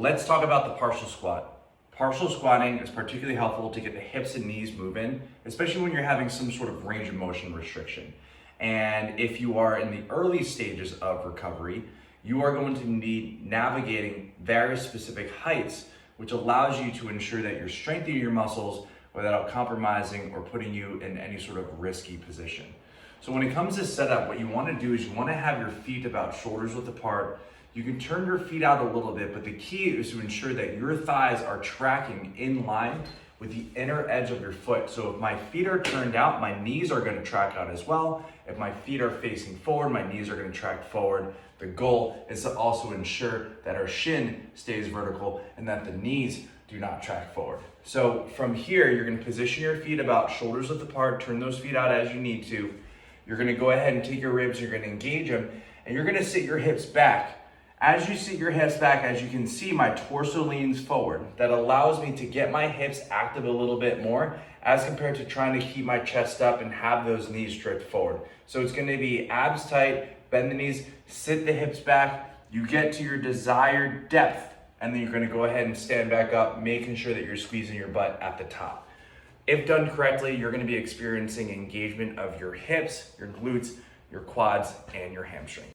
Let's talk about the partial squat. Partial squatting is particularly helpful to get the hips and knees moving, especially when you're having some sort of range of motion restriction. And if you are in the early stages of recovery, you are going to need navigating various specific heights, which allows you to ensure that you're strengthening your muscles without compromising or putting you in any sort of risky position. So when it comes to setup, what you want to do is you want to have your feet about shoulders width apart. You can turn your feet out a little bit, but the key is to ensure that your thighs are tracking in line with the inner edge of your foot. So if my feet are turned out, my knees are going to track out as well. If my feet are facing forward, my knees are going to track forward. The goal is to also ensure that our shin stays vertical and that the knees do not track forward. So from here, you're going to position your feet about shoulders width apart, turn those feet out as you need to. You're going to go ahead and take your ribs, you're going to engage them, and you're going to sit your hips back. As you sit your hips back, as you can see, my torso leans forward. That allows me to get my hips active a little bit more as compared to trying to keep my chest up and have those knees drift forward. So it's going to be abs tight, bend the knees, sit the hips back. You get to your desired depth, and then you're going to go ahead and stand back up, making sure that you're squeezing your butt at the top. If done correctly, you're going to be experiencing engagement of your hips, your glutes, your quads, and your hamstrings.